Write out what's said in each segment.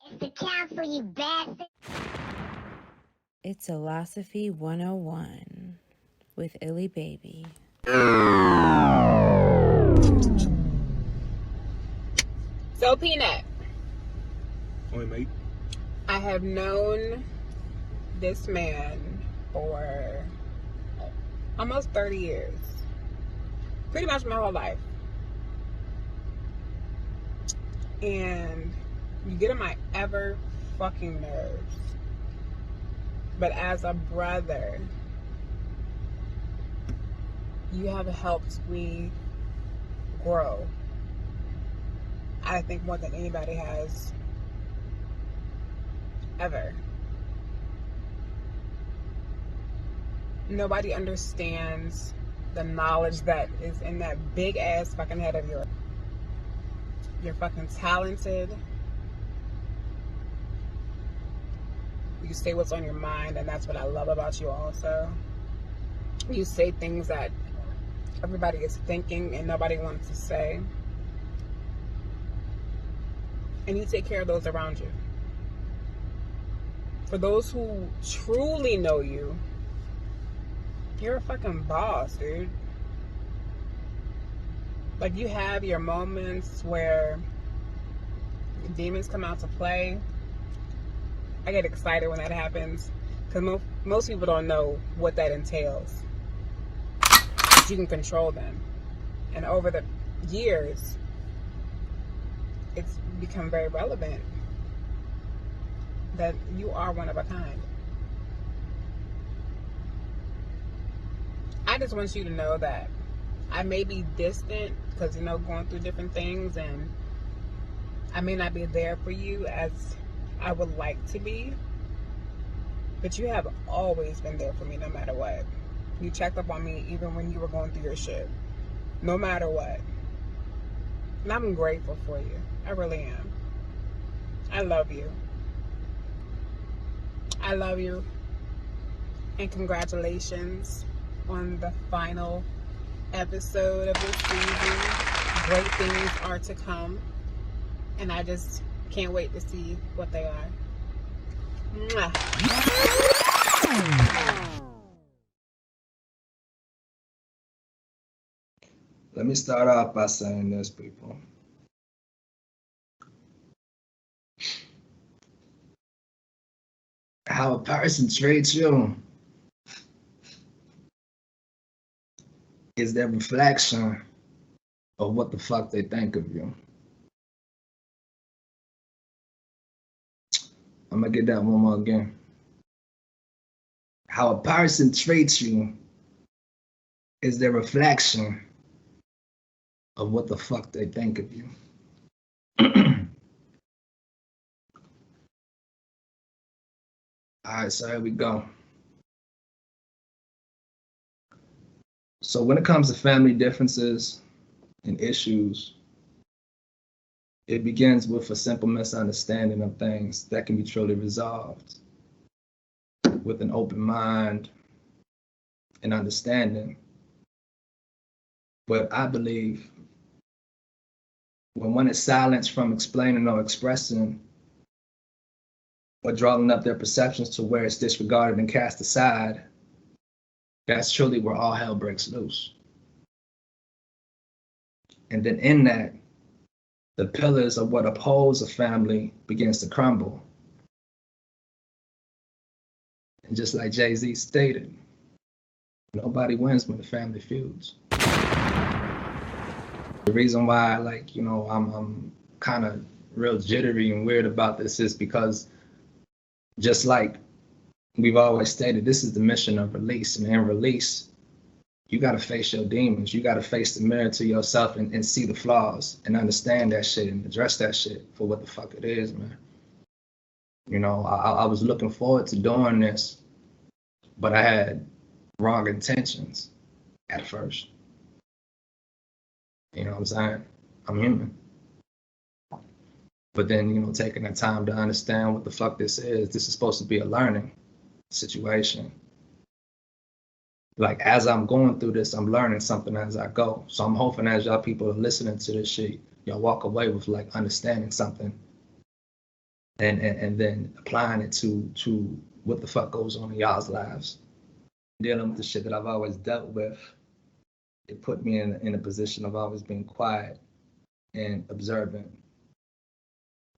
It's the council, you bastard. It's Illosophy 101 with Illy Baby. So, Peanut. Oi, mate. I have known this man for almost 30 years. Pretty much my whole life. And you get on my ever fucking nerves. But as a brother, you have helped me grow. I think more than anybody has ever. Nobody understands the knowledge that is in that big ass fucking head of yours. You're fucking talented. You say what's on your mind, and that's what I love about you also. You say things that everybody is thinking and nobody wants to say. And you take care of those around you. For those who truly know you, you're a fucking boss, dude. Like, you have your moments where demons come out to play. I get excited when that happens because most people don't know what that entails. But you can control them. And over the years, it's become very relevant that you are one of a kind. I just want you to know that I may be distant because, going through different things, and I may not be there for you as I would like to be, but you have always been there for me no matter what. You checked up on me even when you were going through your shit, no matter what. And I'm grateful for you. I really am. I love you. I love you. And congratulations on the final episode of this season. Great things are to come. And I just can't wait to see what they are. Mwah. Let me start off by saying this, people. How a person treats you is their reflection of what the fuck they think of you. I'm gonna get that one more again. How a person treats you is their reflection of what the fuck they think of you. All right, so here we go. So when it comes to family differences and issues, it begins with a simple misunderstanding of things that can be truly resolved with an open mind and understanding. But I believe when one is silenced from explaining or expressing or drawing up their perceptions to where it's disregarded and cast aside, that's truly where all hell breaks loose. And then in that, the pillars of what upholds a family begins to crumble. And just like Jay-Z stated, nobody wins when the family feuds. The reason why, I'm kind of real jittery and weird about this is because, just like we've always stated, this is the mission of release. And in release, you got to face your demons. You got to face the mirror to yourself and see the flaws and understand that shit and address that shit for what the fuck it is, man. I was looking forward to doing this, but I had wrong intentions at first. You know what I'm saying? I'm human. But then, taking the time to understand what the fuck this is supposed to be a learning situation. Like, as I'm going through this, I'm learning something as I go. So I'm hoping as y'all people are listening to this shit, y'all walk away with like understanding something and then applying it to what the fuck goes on in y'all's lives. Dealing with the shit that I've always dealt with, it put me in a position of always being quiet and observant.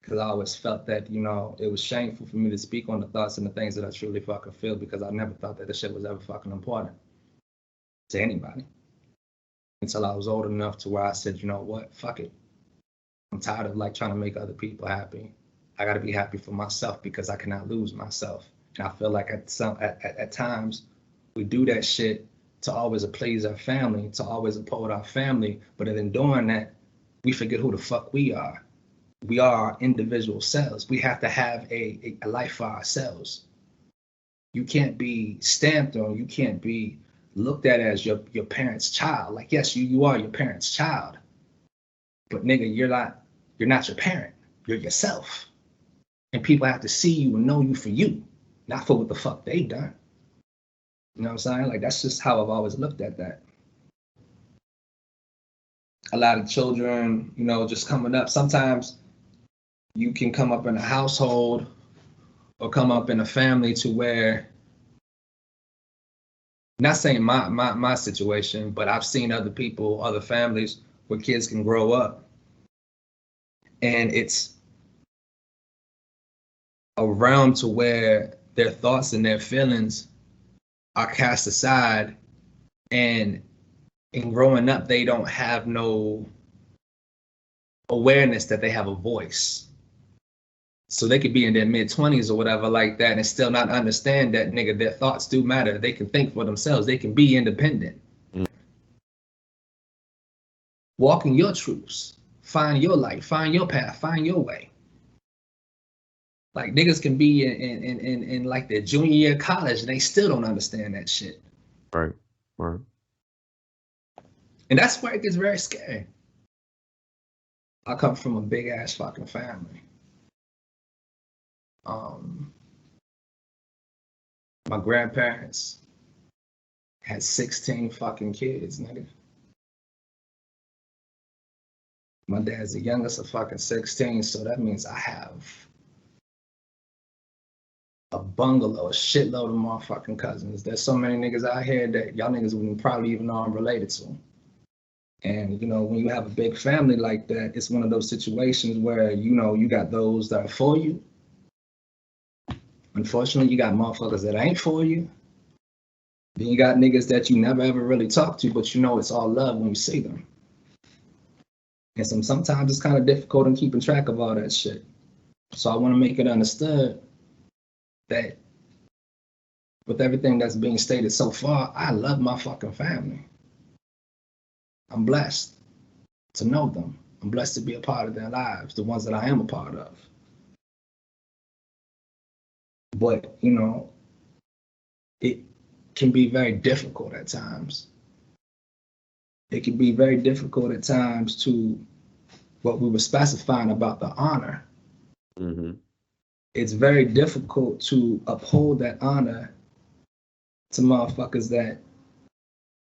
Because I always felt that, you know, it was shameful for me to speak on the thoughts and the things that I truly fucking feel, because I never thought that this shit was ever fucking important to anybody. Until I was old enough to where I said, you know what, fuck it. I'm tired of like trying to make other people happy. I gotta be happy for myself because I cannot lose myself. And I feel like at times we do that shit to always please our family, to always uphold our family, but in doing that, we forget who the fuck we are. We are our individual selves. We have to have a life for ourselves. You can't be stamped on, you can't be looked at as your parents' child. Like, yes, you are your parents' child, but nigga, you're not your parent. You're yourself. And people have to see you and know you for you, not for what the fuck they done. You know what I'm saying? Like, that's just how I've always looked at that. A lot of children, you know, just coming up, sometimes you can come up in a household or come up in a family to where, not saying my situation, but I've seen other people, other families where kids can grow up and it's a realm to where their thoughts and their feelings are cast aside, and in growing up, they don't have no awareness that they have a voice. So they could be in their mid-20s or whatever like that and still not understand that, nigga, their thoughts do matter. They can think for themselves. They can be independent. Walk in your truths. Find your life. Find your path. Find your way. Like, niggas can be in like their junior year of college and they still don't understand that shit. Right. And that's where it gets very scary. I come from a big ass fucking family. My grandparents had 16 fucking kids, nigga. My dad's the youngest of fucking 16, so that means I have a bungalow, a shitload of motherfucking cousins. There's so many niggas out here that y'all niggas wouldn't probably even know I'm related to. And, you know, when you have a big family like that, it's one of those situations where, you know, you got those that are for you. Unfortunately, you got motherfuckers that ain't for you. Then you got niggas that you never ever really talk to, but you know it's all love when you see them. And sometimes it's kind of difficult in keeping track of all that shit. So I want to make it understood that with everything that's being stated so far, I love my fucking family. I'm blessed to know them. I'm blessed to be a part of their lives, the ones that I am a part of. But, you know, it can be very difficult at times. It can be very difficult at times to what we were specifying about the honor. Mm-hmm. It's very difficult to uphold that honor to motherfuckers that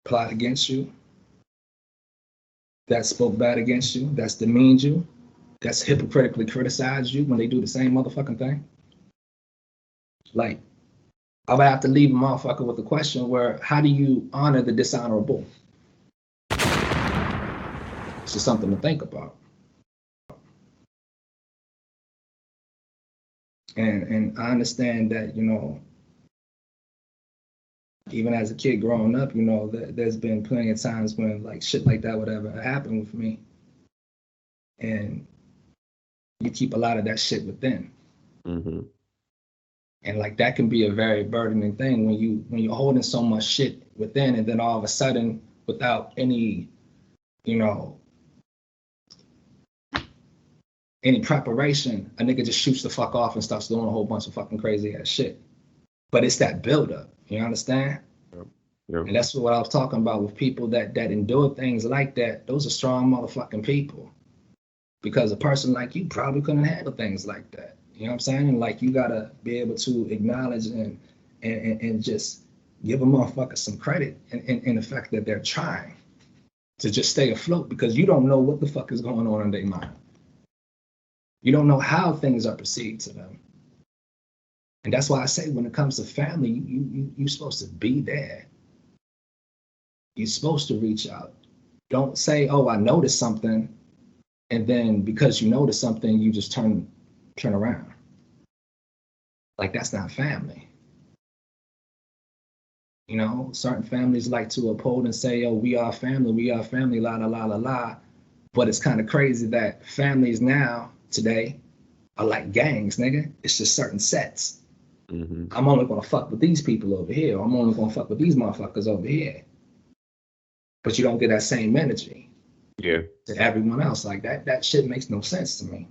plot against you, that spoke bad against you, that's demeaned you, that's hypocritically criticized you when they do the same motherfucking thing. Like, I would have to leave a motherfucker with a question where, how do you honor the dishonorable? It's just something to think about. And I understand that, you know, even as a kid growing up, you know, there's been plenty of times when like shit like that would ever happen with me. And you keep a lot of that shit within. Mm-hmm. And like that can be a very burdening thing when you're holding so much shit within, and then all of a sudden, without any, you know, any preparation, a nigga just shoots the fuck off and starts doing a whole bunch of fucking crazy ass shit. But it's that buildup, you understand? Yep. And that's what I was talking about with people that endure things like that. Those are strong motherfucking people. Because a person like you probably couldn't handle things like that. You know what I'm saying? And like, you gotta be able to acknowledge and just give a motherfucker some credit in the fact that they're trying to just stay afloat, because you don't know what the fuck is going on in their mind. You don't know how things are perceived to them. And that's why I say when it comes to family, you're supposed to be there. You're supposed to reach out. Don't say, oh, I noticed something. And then because you noticed something, you just turn around. Like, that's not family. You know, certain families like to uphold and say, oh, we are family, la, la, la, la, la. But it's kind of crazy that families now, today, are like gangs, nigga. It's just certain sets. Mm-hmm. I'm only gonna fuck with these people over here. I'm only gonna fuck with these motherfuckers over here. But you don't get that same energy. Yeah. To everyone else. Like that shit makes no sense to me.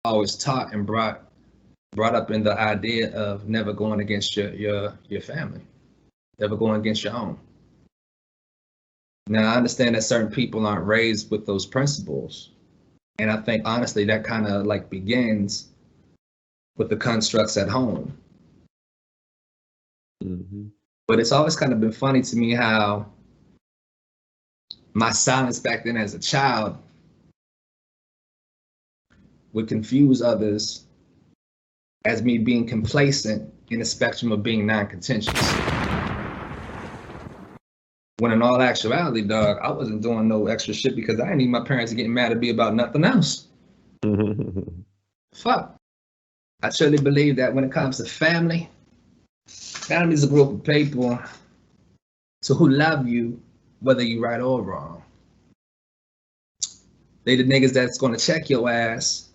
I was taught and brought up in the idea of never going against your family, never going against your own. Now I understand that certain people aren't raised with those principles, and I think honestly that kind of like begins with the constructs at home. Mm-hmm. But it's always kind of been funny to me how my silence back then as a child would confuse others as me being complacent in the spectrum of being non-contentious. When in all actuality, dog, I wasn't doing no extra shit because I didn't need my parents getting mad at me about nothing else. Fuck. I truly believe that when it comes to family, family is a group of people who love you, whether you right or wrong. They the niggas that's gonna check your ass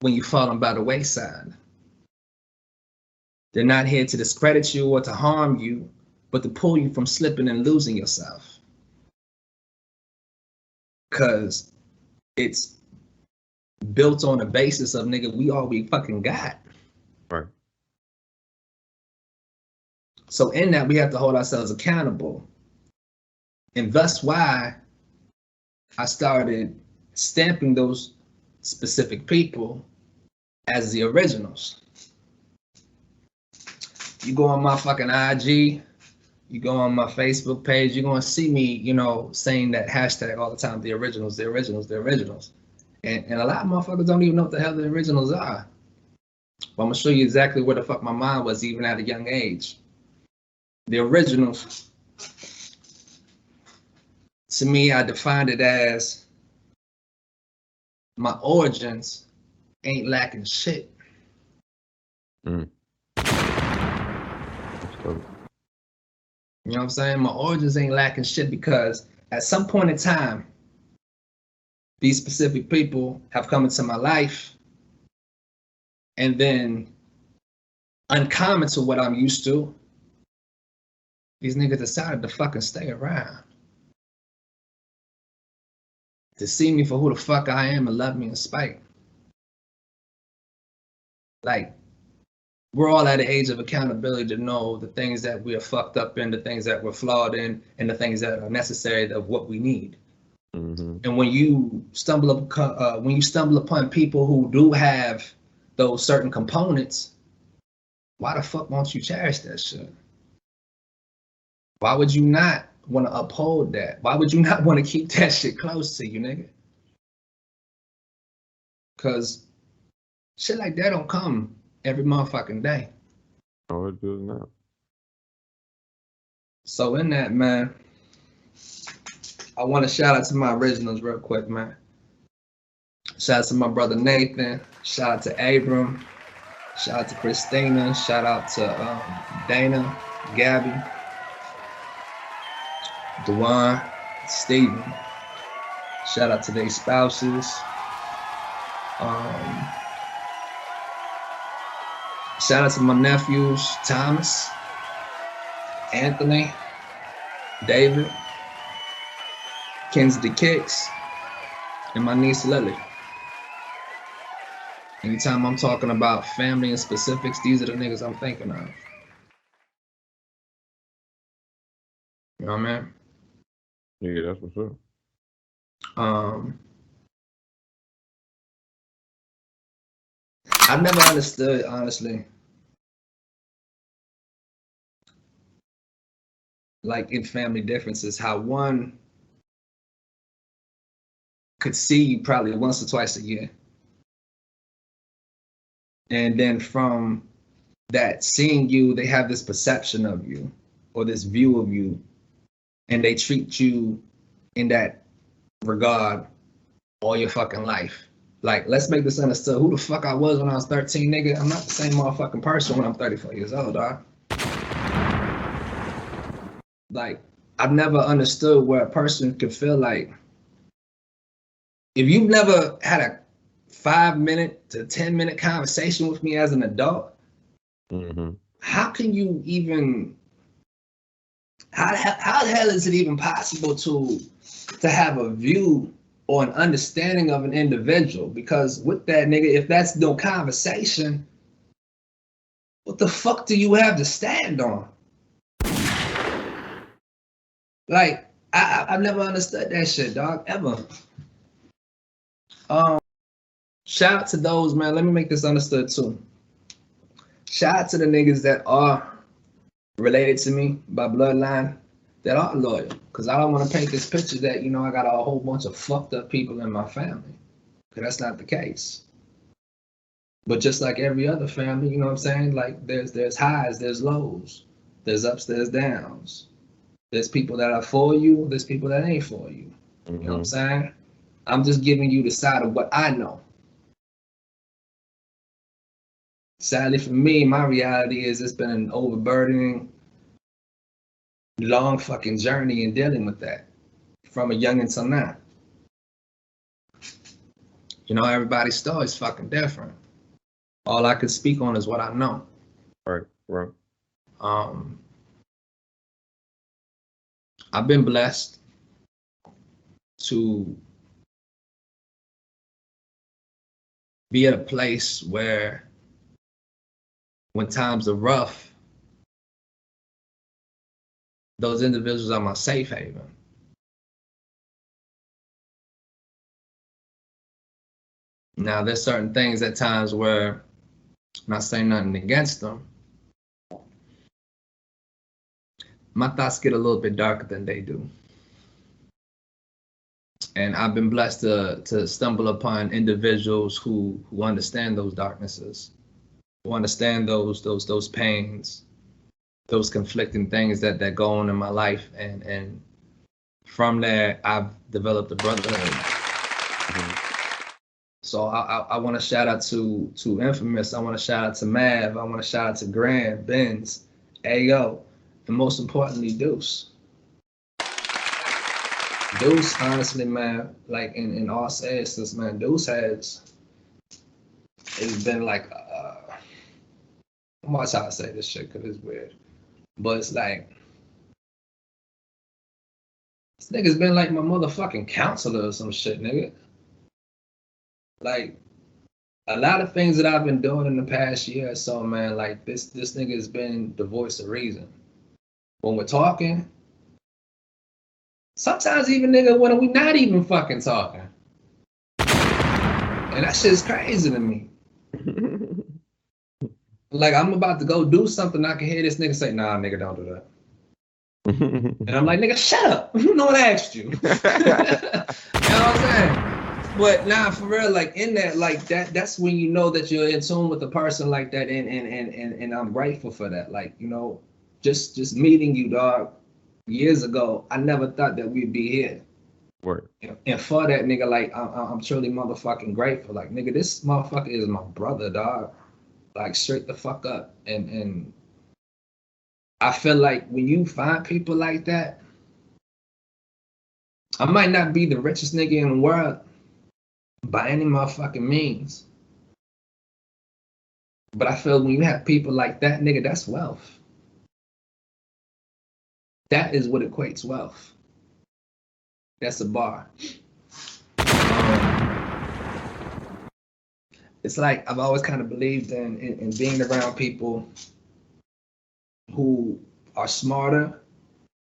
when you falling by the wayside. They're not here to discredit you or to harm you, but to pull you from slipping and losing yourself. Cause it's built on the basis of, nigga, we all we fucking got. Right. So in that, we have to hold ourselves accountable. And thus why I started stamping those specific people as the originals. You go on my fucking IG, you go on my Facebook page, you're gonna see me, you know, saying that hashtag all the time, the originals, the originals, the originals. And a lot of motherfuckers don't even know what the hell the originals are. But I'm gonna show you exactly where the fuck my mind was even at a young age. The originals, to me, I defined it as my origins ain't lacking shit. Mm. So, You know what I'm saying? My origins ain't lacking shit because at some point in time, these specific people have come into my life, and then uncommon to what I'm used to, these niggas decided to fucking stay around. To see me for who the fuck I am and love me in spite. Like, we're all at an age of accountability to know the things that we are fucked up in, the things that we're flawed in, and the things that are necessary of what we need. mm-hmm. And when you stumble upon people who do have those certain components, why the fuck won't you cherish that shit? Why would you not want to uphold that? Why would you not want to keep that shit close to you, nigga? Cause shit like that don't come every motherfucking day. Oh, it does not. So in that, man, I want to shout out to my originals real quick, man. Shout out to my brother Nathan. Shout out to Abram. Shout out to Christina. Shout out to Dana, Gabby, Dewan, Steven. Shout out to their spouses. Shout out to my nephews, Thomas, Anthony, David, Kenzie Kicks, and my niece Lily. Anytime I'm talking about family and specifics, these are the niggas I'm thinking of. You know what I mean? Yeah, that's what's up. I've never understood, honestly, like in family differences, how one could see you probably once or twice a year. And then from that seeing you, they have this perception of you or this view of you, and they treat you in that regard all your fucking life. Like, let's make this understood. Who the fuck I was when I was 13, nigga? I'm not the same motherfucking person when I'm 34 years old, dog. Like, I've never understood where a person could feel like, if you've never had a 5-minute to 10-minute conversation with me as an adult, how can you even, how the hell is it even possible to have a view or an understanding of an individual? Because with that, nigga, if that's no conversation, what the fuck do you have to stand on? Like, I've never understood that shit, dog, ever. Shout out to those, man. Let me make this understood too. Shout out to the niggas that are related to me by bloodline that are loyal. Because I don't want to paint this picture that, you know, I got a whole bunch of fucked up people in my family. Because that's not the case. But just like every other family, you know what I'm saying? Like, there's highs, there's lows. There's ups, there's downs. There's people that are for you, there's people that ain't for you. You know what I'm saying? I'm just giving you the side of what I know. Sadly for me, my reality is it's been an overburdening, long fucking journey in dealing with that from a young until now. You know, everybody's story is fucking different. All I could speak on is what I know. Right. I've been blessed to be at a place where when times are rough, those individuals are my safe haven. Now, there's certain things at times where I'm not saying nothing against them. My thoughts get a little bit darker than they do. And I've been blessed to stumble upon individuals who understand those darknesses, who understand those pains, those conflicting things that go on in my life. And from there, I've developed a brotherhood. So I want to shout out to Infamous. I want to shout out to Mav. I want to shout out to Grant, Benz, Ayo, and most importantly, Deuce. Deuce, honestly, man, like in all seriousness, man, Deuce it's been like, I'm watch how I say this shit because it's weird, but it's like, this nigga's been like my motherfucking counselor or some shit, nigga. Like, a lot of things that I've been doing in the past year or so, man, like this nigga has been the voice of reason. When we're talking, sometimes even, nigga, when we not even fucking talking. And that shit is crazy to me. Like, I'm about to go do something, I can hear this nigga say, nah, nigga, don't do that. And I'm like, nigga, shut up. No one asked you. You know what I'm saying? But nah, for real, like in that, like that's when you know that you're in tune with a person like that, and I'm grateful for that. Like, you know, just meeting you, dog, years ago, I never thought that we'd be here. Word. And for that, nigga, like I'm truly motherfucking grateful. Like, nigga, this motherfucker is my brother, dog. Like, straight the fuck up. And I feel like when you find people like that, I might not be the richest nigga in the world by any motherfucking means, but I feel when you have people like that, nigga, that's wealth. That is what equates wealth. That's a bar. It's like I've always kind of believed in being around people who are smarter,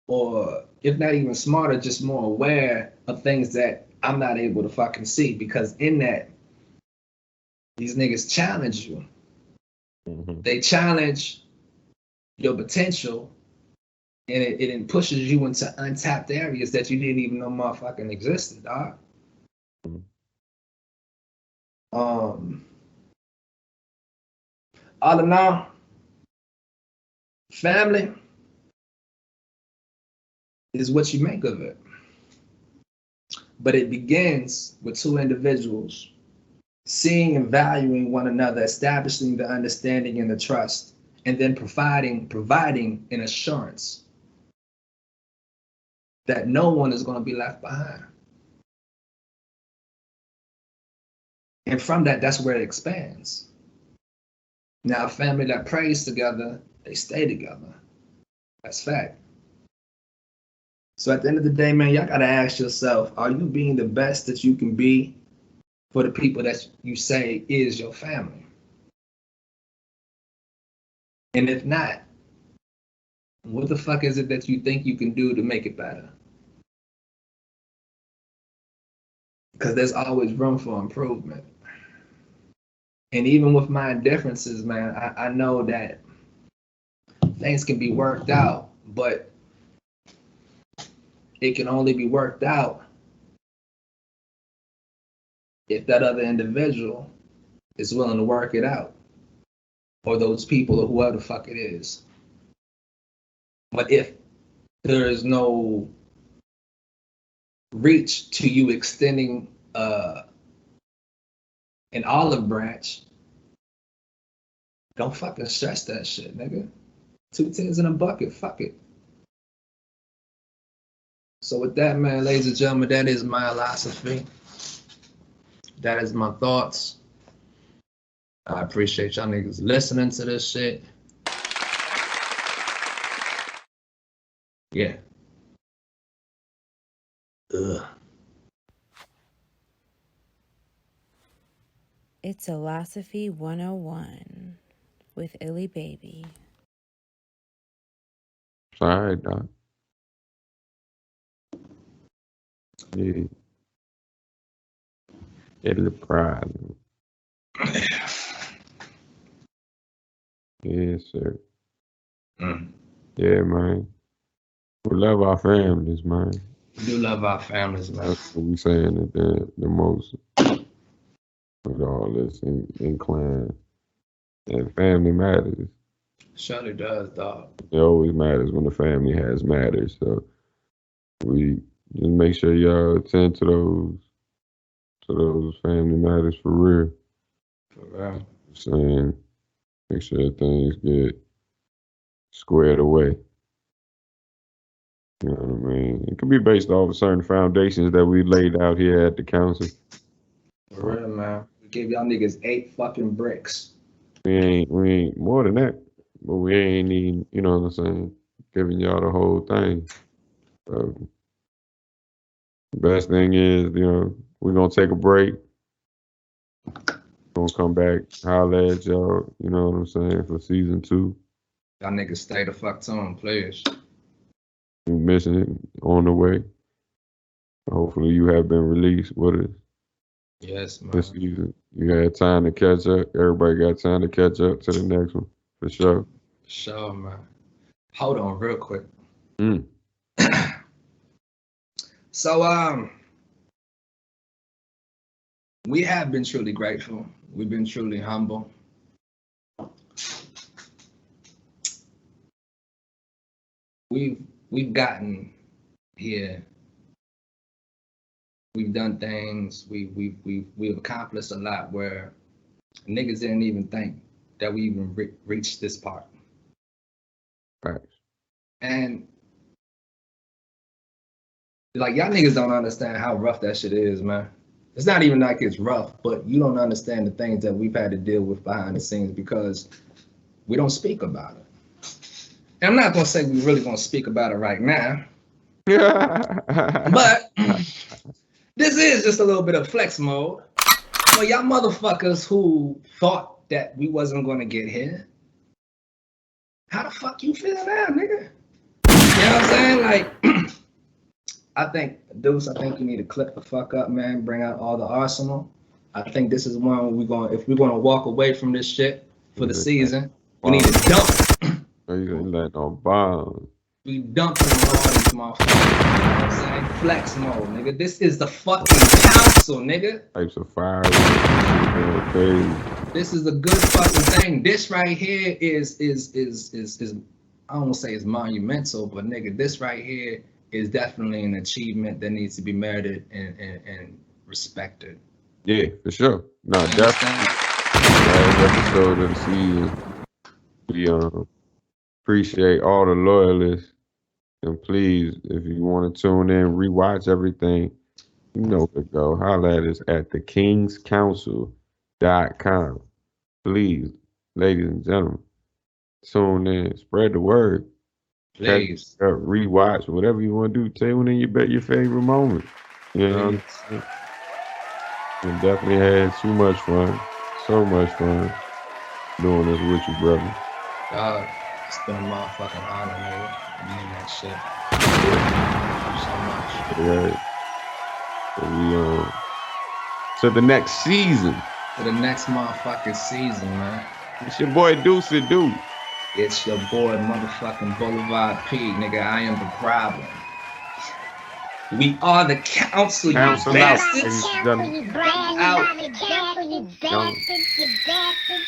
or if not even smarter, just more aware of things that I'm not able to fucking see, because in that, these niggas challenge you. They challenge your potential, and it pushes you into untapped areas that you didn't even know motherfucking existed, dog. All in all, family is what you make of it. But it begins with two individuals seeing and valuing one another, establishing the understanding and the trust, and then providing an assurance that no one is going to be left behind. And from that, that's where it expands. Now, a family that prays together, they stay together. That's fact. So at the end of the day, man, y'all gotta ask yourself, are you being the best that you can be for the people that you say is your family? And if not, what the fuck is it that you think you can do to make it better? Because there's always room for improvement. And even with my differences, man, I know that things can be worked out, but it can only be worked out if that other individual is willing to work it out, or those people, or whoever the fuck it is. But if there is no reach to you extending an olive branch, don't fucking stress that shit, nigga. 2 tens in a bucket, fuck it. So with that, man, ladies and gentlemen, that is my philosophy. That is my thoughts. I appreciate y'all niggas listening to this shit. Yeah. Ugh. It's Illosophy 101 with Illy Baby. It's all right, Doc. Yeah. Illy Problemz. Yes, sir. Yeah, man. We love our families, man. We do love our families, man. That's what we saying at the most. With all this incline. And family matters. Surely does, dog. It always matters when the family has matters. So we just make sure y'all attend to those family matters for real. For real. Saying, make sure things get squared away. You know what I mean? It could be based off of certain foundations that we laid out here at the council. For real, man. We gave y'all niggas 8 fucking bricks. We ain't more than that, but we ain't even, you know what I'm saying, giving y'all the whole thing. So the best thing is, you know, we're gonna take a break. Gonna come back, holler at y'all, you know what I'm saying, for season 2. Y'all niggas stay the fuck tuned, please. You missing it on the way. Hopefully you have been released with us. Yes, man. This season. You had time to catch up. Everybody got time to catch up to the next one, for sure. Sure, man. Hold on real quick. So, we have been truly grateful. We've been truly humble. We've gotten here. We've done things. We've accomplished a lot where niggas didn't even think that we even reached this part. Right. And like, y'all niggas don't understand how rough that shit is, man. It's not even like it's rough, but you don't understand the things that we've had to deal with behind the scenes because we don't speak about it. And I'm not gonna say we really gonna speak about it right now, but this is just a little bit of flex mode. For y'all motherfuckers who thought that we wasn't gonna get here, how the fuck you feel now, nigga? You know what I'm saying? Like, I think, Deuce, I think you need to clip the fuck up, man. Bring out all the arsenal. I think this is one if we're gonna walk away from this shit for the season, we need to dump. You ain't letting no bombs. We dumping on all these motherfuckers. You know what I'm saying? Flex mode, nigga. This is the fucking council. council, nigga. Types of fire. Crazy. This is a good fucking thing. This right here is I don't want to say it's monumental, but nigga, this right here is definitely an achievement that needs to be merited and respected. Yeah, for sure. No, definitely. Last episode of the season. We appreciate all the loyalists. And please, if you want to tune in, rewatch everything, you know where to go. Holla at us at thekingscouncil.com. Please, ladies and gentlemen, tune in, spread the word. Please. Rewatch, whatever you want to do. Tune in your favorite moment. You know what I'm saying? We definitely had too much fun. So much fun doing this with you, brother. God, it's been a motherfucking honor, nigga. I mean that shit. Right. So we to the next season. To the next motherfucking season, man. It's your boy Deuce Do. It's your boy motherfucking Boulevard P, nigga. I am the problem. We are the council, you Council out, bastards. ladies and gentlemen. You bastards, you bastards, you bastards.